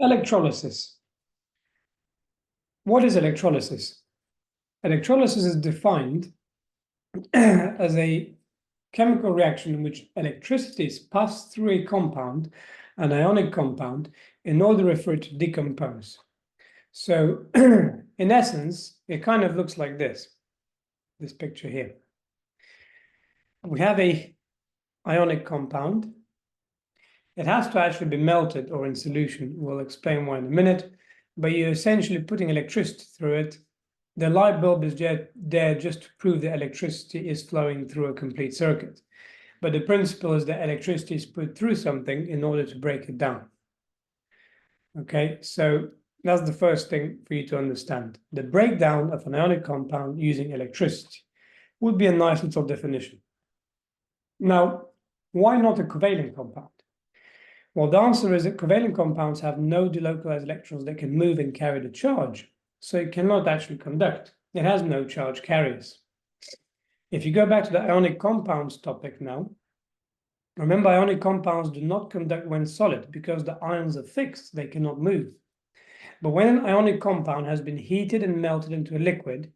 Electrolysis. What is electrolysis? Electrolysis is defined as a chemical reaction in which electricity is passed through a compound, an ionic compound, in order for it to decompose. So in essence, it kind of looks like this picture here. We have a ionic compound. It has to actually be melted or in solution. We'll explain why in a minute, but you're essentially putting electricity through it. The light bulb is there just to prove that electricity is flowing through a complete circuit. But the principle is that electricity is put through something in order to break it down. Okay, so that's the first thing for you to understand. The breakdown of an ionic compound using electricity would be a nice little definition. Now, why not a covalent compound? Well, the answer is that covalent compounds have no delocalized electrons that can move and carry the charge, so it cannot actually conduct. It has no charge carriers. If you go back to the ionic compounds topic now, remember ionic compounds do not conduct when solid because the ions are fixed, they cannot move. But when an ionic compound has been heated and melted into a liquid,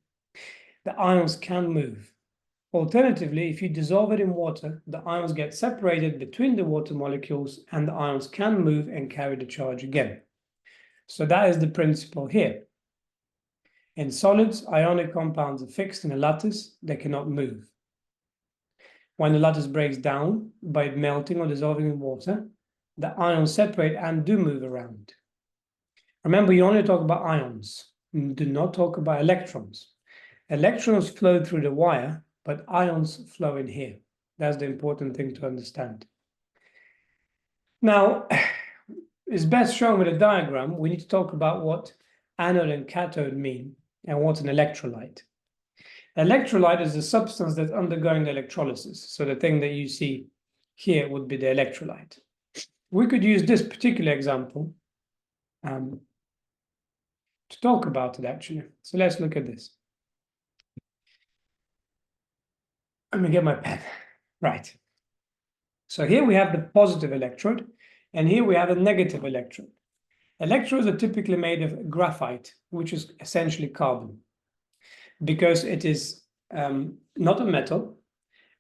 the ions can move. Alternatively, if you dissolve it in water, the ions get separated between the water molecules and the ions can move and carry the charge again. So that is the principle here. In solids, ionic compounds are fixed in a lattice, they cannot move. When the lattice breaks down by melting or dissolving in water, the ions separate and do move around. Remember, you only talk about ions, do not talk about electrons. Electrons flow through the wire, but ions flow in here. That's the important thing to understand. Now, it's best shown with a diagram. We need to talk about what anode and cathode mean and what's an electrolyte. Electrolyte is a substance that's undergoing the electrolysis. So the thing that you see here would be the electrolyte. We could use this particular example to talk about it, actually. So let's look at this. Let me get my pen. Right. So here we have the positive electrode, and here we have a negative electrode. Electrodes are typically made of graphite, which is essentially carbon, because it is not a metal,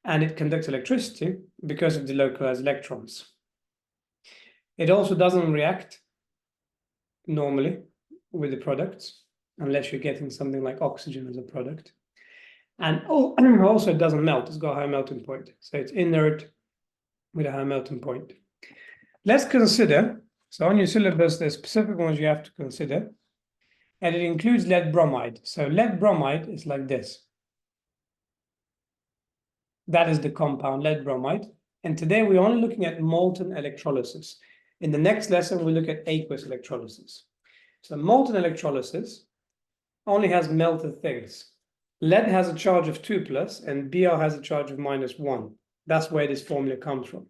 and it conducts electricity because of the localized electrons. It also doesn't react normally with the products, unless you're getting something like oxygen as a product. And also it doesn't melt, it's got a high melting point. So it's inert with a high melting point. Let's consider, so on your syllabus, there's specific ones you have to consider, and it includes lead bromide. So lead bromide is like this. That is the compound lead bromide. And today we're only looking at molten electrolysis. In the next lesson, we look at aqueous electrolysis. So molten electrolysis only has melted things. Lead has a charge of 2+, and Br has a charge of -1. That's where this formula comes from.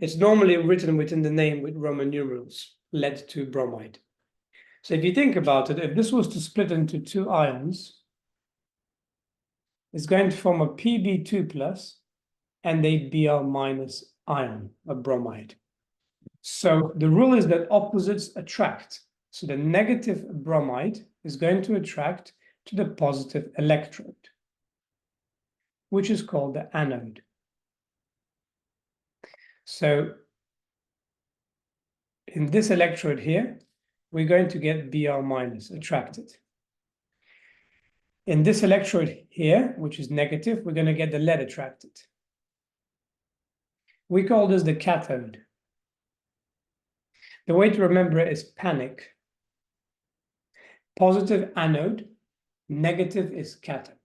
It's normally written within the name with Roman numerals, lead-2 bromide. So if you think about it, if this was to split into two ions, it's going to form a Pb2+ and a Br- ion of bromide. So the rule is that opposites attract. So the negative bromide is going to attract to the positive electrode, which is called the anode. So in this electrode here, we're going to get Br- attracted. In this electrode here, which is negative, we're going to get the lead attracted. We call this the cathode. The way to remember it is panic. Positive anode, negative is cathode.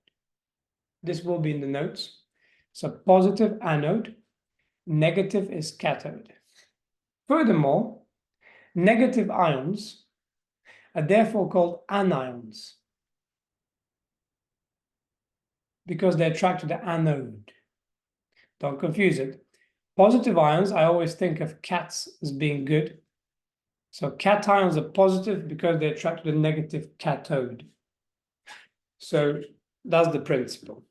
This will be in the notes. So positive anode, negative is cathode. Furthermore, negative ions are therefore called anions because they attract to the anode. Don't confuse it. Positive ions, I always think of cats as being good. So cations are positive because they attract to the negative cathode. So that's the principle.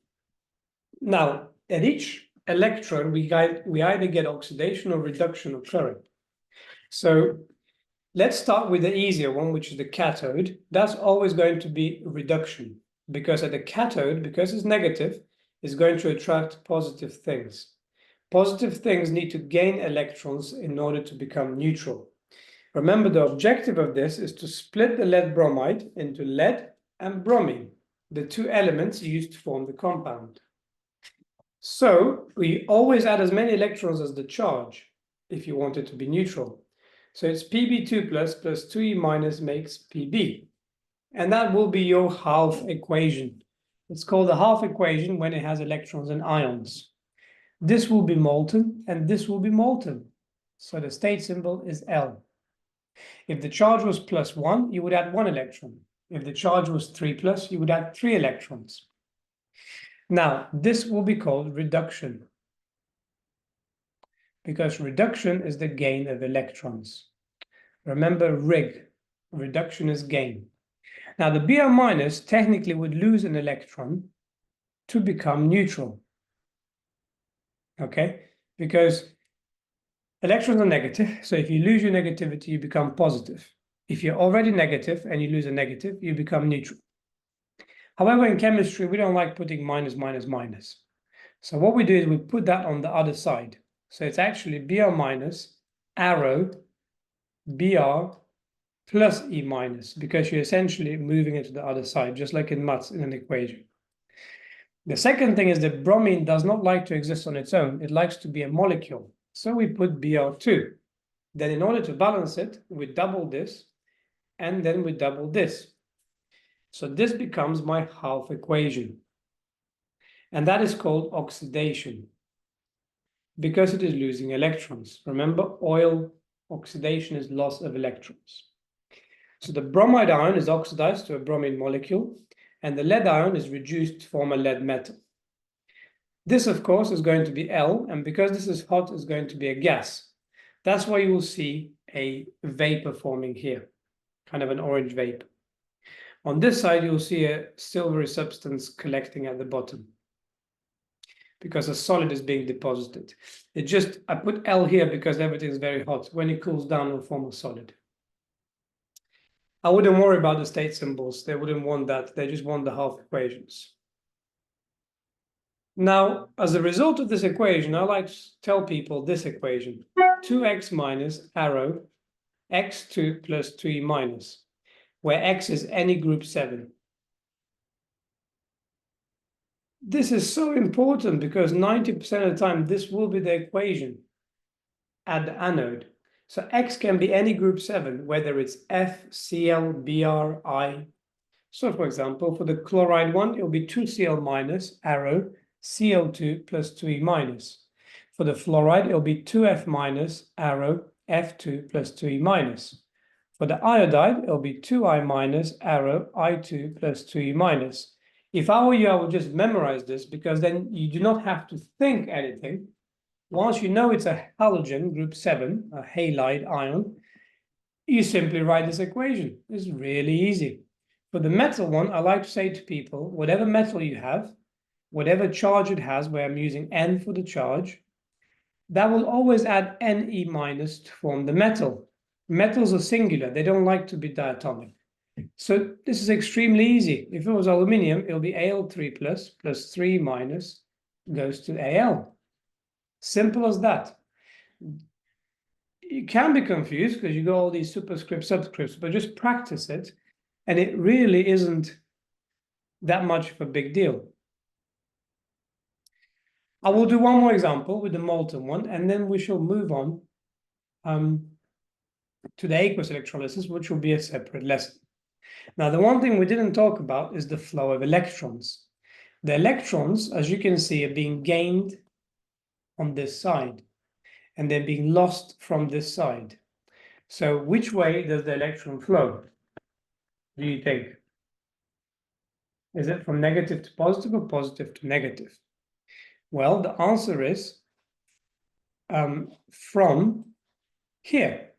Now, at each electron, we either get oxidation or reduction occurring. So Let's start with the easier one, which is the cathode. That's always going to be reduction, because at the cathode, because it's negative, it's going to attract positive things. Positive things need to gain electrons in order to become neutral. Remember, the objective of this is to split the lead bromide into lead and bromine, the two elements used to form the compound. So we always add as many electrons as the charge if you want it to be neutral. So it's Pb2 plus 2e minus makes Pb. And that will be your half equation. It's called the half equation when it has electrons and ions. This will be molten and this will be molten. So the state symbol is L. If the charge was +1, you would add 1 electron. If the charge was 3 plus, you would add 3 electrons. Now, this will be called reduction, because reduction is the gain of electrons. Remember Rig, reduction is gain. Now, the Br minus technically would lose an electron to become neutral, okay? Because electrons are negative, so if you lose your negativity, you become positive. If you're already negative and you lose a negative, you become neutral. However, in chemistry, we don't like putting minus, minus, minus. So what we do is we put that on the other side. So it's actually Br minus arrow Br plus E minus, because you're essentially moving it to the other side, just like in maths in an equation. The second thing is that bromine does not like to exist on its own. It likes to be a molecule. So we put Br2. Then in order to balance it, we double this, and then we double this. So this becomes my half equation. And that is called oxidation, because it is losing electrons. Remember, oil oxidation is loss of electrons. So the bromide ion is oxidized to a bromine molecule, and the lead ion is reduced to form a lead metal. This, of course, is going to be L, and because this is hot, is going to be a gas. That's why you will see a vapor forming here, kind of an orange vapor. On this side, you'll see a silvery substance collecting at the bottom, because a solid is being deposited. I put L here because everything is very hot. When it cools down, it will form a solid. I wouldn't worry about the state symbols. They wouldn't want that. They just want the half equations. Now, as a result of this equation, I like to tell people this equation: 2x minus arrow x2 plus 2e minus, where x is any group 7. This is so important because 90% of the time, this will be the equation at the anode. So X can be any group 7, whether it's F, Cl, Br, I. So for example, for the chloride one, it'll be 2Cl minus, arrow, Cl2 plus 2E minus. For the fluoride, it'll be 2F minus, arrow, F2 plus 2E minus. For the iodide, it'll be 2I minus, arrow, I2 plus 2E minus. If I were you, I would just memorize this, because then you do not have to think anything. Once you know it's a halogen, group 7, a halide ion, you simply write this equation. It's really easy. For the metal one, I like to say to people, whatever metal you have, whatever charge it has, where I'm using N for the charge, that will always add Ne minus to form the metal. Metals are singular. They don't like to be diatomic. So this is extremely easy. If it was aluminium, it'll be Al3 plus 3 minus goes to Al. Simple as that. You can be confused because you got all these superscripts, subscripts, but just practice it, and it really isn't that much of a big deal. I will do one more example with the molten one, and then we shall move on to the aqueous electrolysis, which will be a separate lesson. Now, the one thing we didn't talk about is the flow of electrons. The electrons, as you can see, are being gained on this side, and they're being lost from this side. So which way does the electron flow, do you think? Is it from negative to positive or positive to negative? Well, the answer is from here.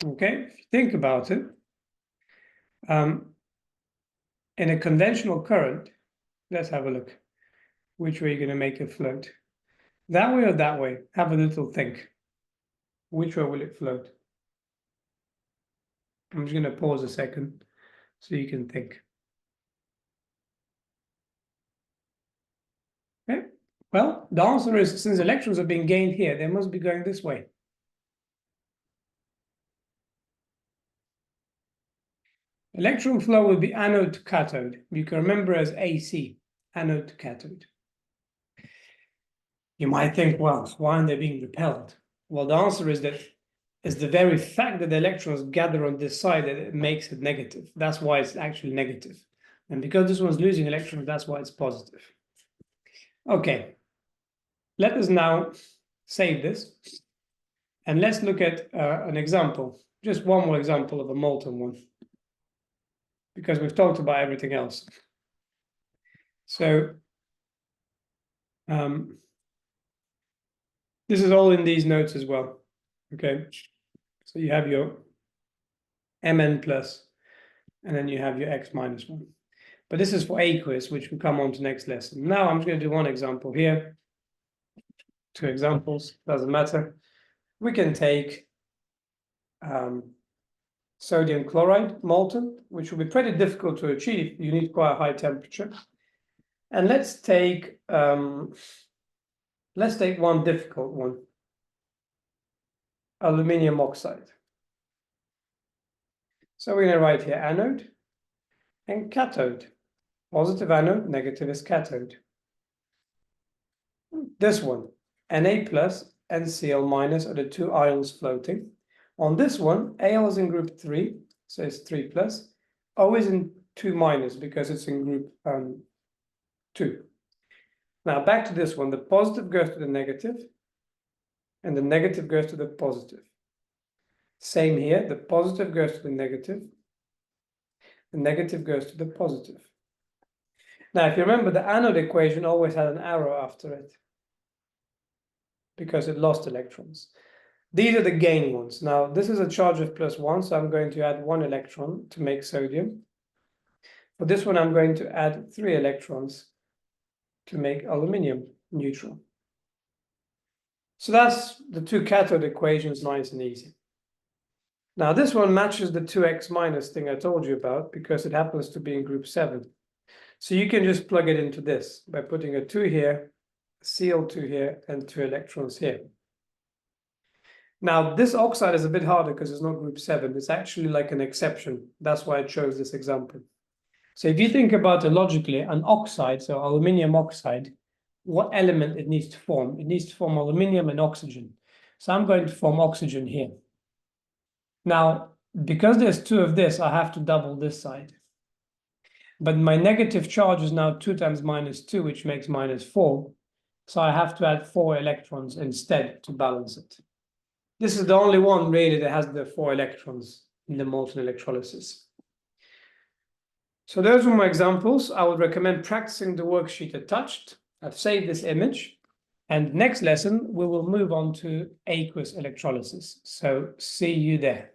Okay, if you think about it, in a conventional current, let's have a look. Which way are you going to make it float? That way or that way? Have a little think. Which way will it float? I'm just going to pause a second so you can think. Okay. Well, the answer is, since electrons are being gained here, they must be going this way. Electron flow will be anode to cathode. You can remember as AC, anode to cathode. You might think, well, why aren't they being repelled? Well, the answer is that it's the very fact that the electrons gather on this side that it makes it negative. That's why it's actually negative. And because this one's losing electrons, that's why it's positive. Okay. Let us now save this. And let's look at an example. Just one more example of a molten one, because we've talked about everything else. So this is all in these notes as well. Okay. So you have your Mn plus, and then you have your X minus 1. But this is for aqueous, which will come on to next lesson. Now I'm just going to do one example here. 2 examples, doesn't matter. We can take sodium chloride, molten, which will be pretty difficult to achieve. You need quite a high temperature. And let's take one difficult one, aluminium oxide. So we're going to write here anode and cathode. Positive anode, negative is cathode. This one, Na plus and Cl minus are the 2 ions floating. On this one, Al is in group 3, so it's 3 plus. O is in 2 minus because it's in group 2. Now back to this one, the positive goes to the negative, and the negative goes to the positive. Same here, the positive goes to the negative goes to the positive. Now, if you remember, the anode equation always had an arrow after it because it lost electrons. These are the gain ones. Now, this is a charge of +1, so I'm going to add 1 electron to make sodium. For this one, I'm going to add 3 electrons to make aluminium neutral. So that's the 2 cathode equations, nice and easy. Now, this one matches the 2x minus thing I told you about because it happens to be in group 7. So you can just plug it into this by putting a 2 here, Cl2 here, and 2 electrons here. Now, this oxide is a bit harder because it's not group 7. It's actually like an exception. That's why I chose this example. So if you think about it logically, an oxide, so aluminium oxide, what element it needs to form? It needs to form aluminium and oxygen. So I'm going to form oxygen here. Now, because there's 2 of this, I have to double this side. But my negative charge is now 2 times -2, which makes -4. So I have to add 4 electrons instead to balance it. This is the only one really that has the 4 electrons in the molten electrolysis. So those were my examples. I would recommend practicing the worksheet attached. I've saved this image. And next lesson, we will move on to aqueous electrolysis. So see you there.